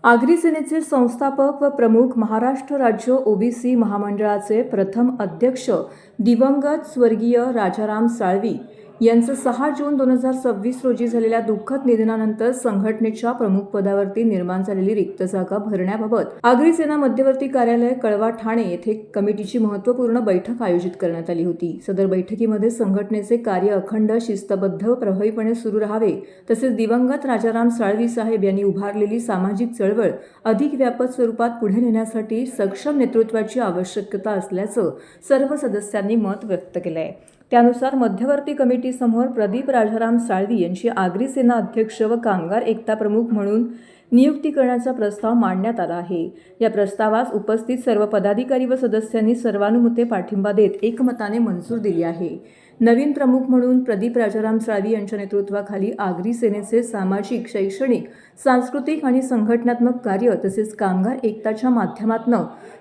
आगरी सेनेचे संस्थापक व प्रमुख, महाराष्ट्र राज्य ओबीसी महामंडळाचे प्रथम अध्यक्ष दिवंगत स्वर्गीय राजाराम साळवी यांचं 6 जून 2026 रोजी झालेल्या दुःखद निधनानंतर संघटनेच्या प्रमुख पदावरती निर्माण झालेली रिक्त जागा भरण्याबाबत आगरी सेना मध्यवर्ती कार्यालय कळवा ठाणे येथे कमिटीची महत्त्वपूर्ण बैठक आयोजित करण्यात आली होती। सदर बैठकीमध्ये संघटनेचे कार्य अखंड, शिस्तबद्ध व प्रभावीपणे सुरू राहावे, तसेच दिवंगत राजाराम साळवी साहेब यांनी उभारलेली सामाजिक चळवळ अधिक व्यापक स्वरूपात पुढे नेण्यासाठी सक्षम नेतृत्वाची आवश्यकता असल्याचं सर्व सदस्यांनी मत व्यक्त केलं आहे। त्यानुसार मध्यवर्ती कमिटीसमोर प्रदीप राजाराम साळवी यांची आगरी सेना अध्यक्ष व कामगार एकता प्रमुख म्हणून नियुक्ती करण्याचा प्रस्ताव मांडण्यात आला आहे। या प्रस्तावास उपस्थित सर्व पदाधिकारी व सदस्यांनी सर्वानुमते पाठिंबा देत एकमताने मंजूर दिली आहे। नवीन प्रमुख म्हणून प्रदीप राजाराम साळवी यांच्या नेतृत्वाखाली आगरी सेनेचे सामाजिक, शैक्षणिक, सांस्कृतिक आणि संघटनात्मक कार्य तसेच कामगार एकताच्या माध्यमातून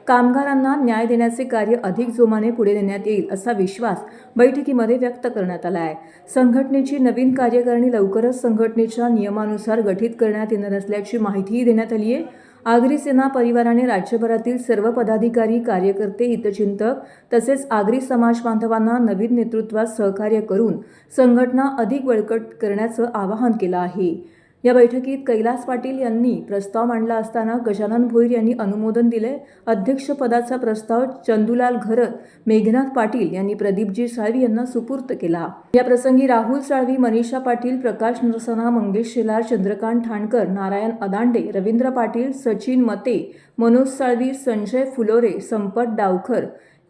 कामगारांना न्याय देण्याचे कार्य अधिक जोमाने पुढे नेण्यात येईल असा विश्वास बैठकीमध्ये व्यक्त करण्यात आला आहे। संघटनेची नवीन कार्यकारिणी लवकरच संघटनेच्या नियमानुसार गठीत करण्यात येणार असल्याची माहितीही देण्यात आली आहे। आगरी सेना परिवाराने राज्यभरातील सर्व पदाधिकारी, कार्यकर्ते, हितचिंतक तसेच आगरी समाज बांधवांना नवीन नेतृत्वात सहकार्य करून संघटना अधिक बळकट करण्याचं आवाहन केलं आहे। या बैठकीत कैलास पाटील यांनी प्रस्ताव मांडला असताना गजानन भोईर यांनी अनुमोदन दिले। अध्यक्षपदाचा प्रस्ताव चंदूलाल घरत, मेघनाथ पाटील यांनी प्रदीपजी साळवी यांना सुपूर्त केला। या प्रसंगी राहुल साळवी, मनीषा पाटील, प्रकाश नरसना, मंगेश शेलार, चंद्रकांत ठाणकर, नारायण अदांडे, रवींद्र पाटील, सचिन मते, मनोज साळवी, संजय फुलोरे, संपत डावखर,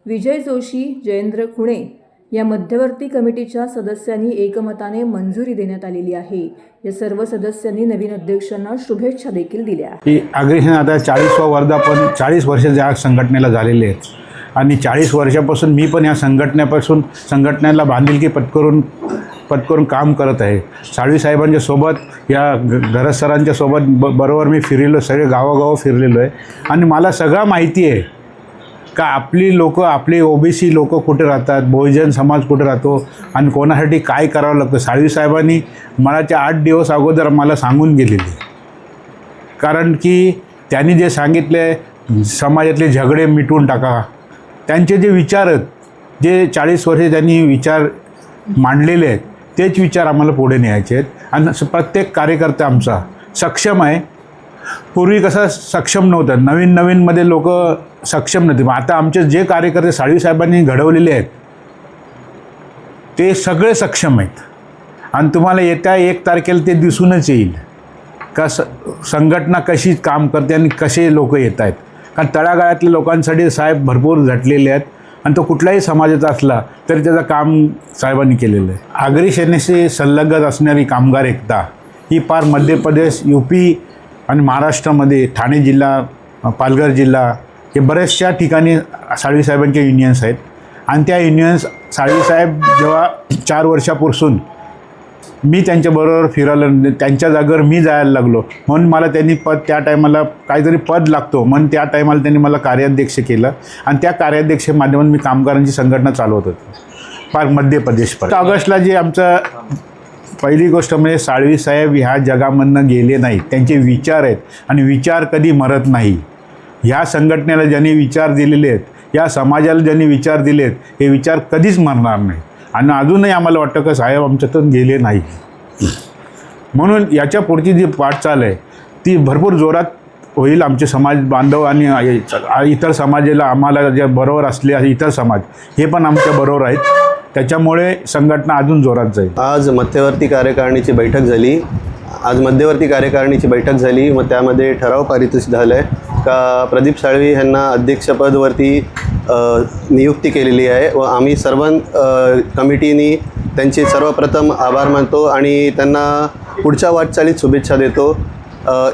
विजय जोशी, जयेंद्र खुणे या मध्यवर्ती कमिटीच्या सदस्यांनी एकमताने मंजुरी देण्यात आलेली आहे। या सर्व सदस्यांनी नवीन अध्यक्षांना शुभेच्छा देखील दिल्या। आगरी सेना आता 40वा वर्धापन 40 वर्ष या संघटनेला झालेले आहेत आणि 40 वर्षापासून मी पण या संघटनेला बांधिलकी पत्करून काम करत आहे। साळवी साहेबांच्या सोबत, या घरत सरांच्या सोबत बरोबर मी फिरलेलो, सगळे गावोगाव फिरलेलो आहे आणि मला सगळं माहिती आहे का आपली लोक, आपले ओबीसी लोक कुठे राहतात, बहुजन समाज कुठे राहतो आणि कोणासाठी काय करावं लागतं। साळवी साहेबांनी मला 8 दिवस अगोदर मला सांगून गेलेली, कारण की त्यांनी जे सांगितले समाजातले झगडे मिटवून टाका, त्यांचे जे विचार आहेत, जे 40 वर्षे त्यांनी विचार मांडलेले आहेत, तेच विचार आम्हाला पुढे न्यायचे आहेत आणि प्रत्येक कार्यकर्ता आमचा सक्षम आहे। पूर्वी कसं सक्षम नव्हतं, नवीनमध्ये लोक सक्षम नव्हते, आता आमचे जे कार्यकर्ते साळवी साहेबांनी घडवलेले आहेत ते सगळे सक्षम आहेत आणि तुम्हाला येत्या 1 तारखेला ते दिसूनच येईल का संघटना कशी काम करते आणि कसे लोक येत आहेत। कारण तळागाळातल्या लोकांसाठी साहेब भरपूर झटलेले आहेत आणि तो कुठल्याही समाजाचा असला तरी त्याचं काम साहेबांनी केलेलं आहे। आगरी सेनेशी संलग्न असणारी कामगार एकता ही पार मध्य प्रदेश, यूपी आणि महाराष्ट्रामध्ये ठाणे जिल्हा, पालघर जिल्हा हे बऱ्याचशा ठिकाणी साळवी साहेबांचे युनियन्स आहेत आणि त्या युनियन्स साळवी साहेब जेव्हा 4 वर्षापासून मी त्यांच्याबरोबर फिरायला, त्यांच्या जागेवर मी जायला लागलो म्हणून मला त्यांनी त्या टायमाला काहीतरी पद लागतो म्हणून त्या टायमाला त्यांनी मला कार्याध्यक्ष केलं आणि त्या कार्याध्यक्ष माध्यमातून मी कामगारांची संघटना चालवत होतो पार मध्य प्रदेशपर्यंत। ऑगस्टला जे आमचं पहिली गोष्ट म्हणजे साळवी साहेब ह्या जगामधनं गेले नाहीत, त्यांचे विचार आहेत आणि विचार कधी मरत नाही। ह्या संघटनेला ज्यांनी विचार दिलेले आहेत, या समाजाला ज्यांनी विचार दिले आहेत, हे विचार कधीच मरणार नाही आणि अजूनही आम्हाला वाटतं की साहेब आमच्यातून गेले नाही। म्हणून याच्या पुढची जी वाटचाल आहे ती भरपूर जोरात होईल। आमचे समाज बांधव आणि इतर समाजाला, आम्हाला जे बरोबर असले इतर समाज हे पण आमच्या बरोबर आहेत, त्याच्यामुळे संघटना अजून जोरात जाईल। आज मध्यवर्ती कार्यकारिणीची बैठक झाली, मग त्यामध्ये ठराव पारित झाला आहे का प्रदीप साळवी यांना अध्यक्षपदवरती नियुक्ती केलेली आहे व आम्ही सर्व कमिटीनी त्यांचे सर्वप्रथम आभार मानतो आणि त्यांना पुढच्या वाटचालीत शुभेच्छा देतो।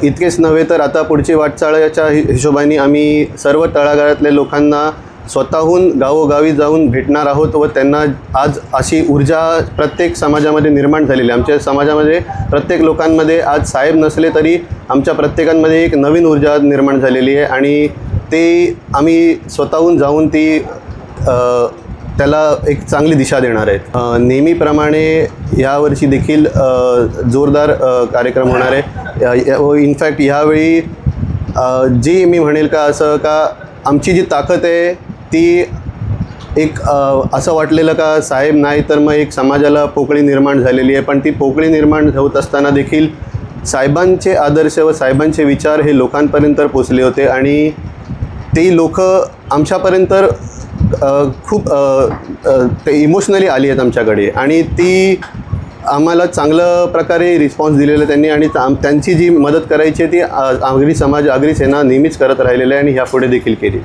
इतकेच नव्हे तर आता पुढची वाटचाळीच्या हिशोबाने आम्ही सर्व तळागाळातल्या लोकांना स्वतःहून गावोगावी जाऊन भेटणार आहोत व त्यांना आज अशी ऊर्जा प्रत्येक समाजामध्ये निर्माण झालेली आहे। आमच्या समाजामध्ये प्रत्येक लोकांमध्ये आज साहेब नसले तरी आमच्या प्रत्येकांमध्ये एक नवीन ऊर्जा निर्माण झालेली आहे आणि ते आम्ही स्वतःहून जाऊन ती त्याला एक चांगली दिशा देणार आहेत। नेहमीप्रमाणे यावर्षी देखील जोरदार कार्यक्रम होणार आहे। इनफॅक्ट यावेळी जी मी म्हणेल का असं का आमची जी ताकद आहे ती एक असं वाटलेलं का साहेब नाही तर मग एक समाजाला पोकळी निर्माण झालेली आहे, पण ती पोकळी निर्माण होत असताना देखील साहेबांचे आदर्श व साहेबांचे विचार हे लोकांपर्यंत पोचले होते आणि ती लोक आमच्यापर्यंत खूप ते इमोशनली आली आहेत आमच्याकडे आणि ती आम्हाला चांगलं प्रकारे रिस्पॉन्स दिलेला त्यांनी आणि त्यांची जी मदत करायची ती आगरी समाज आगरी सेना नेहमीच करत राहिलेली आहे आणि ह्यापुढे देखील केली.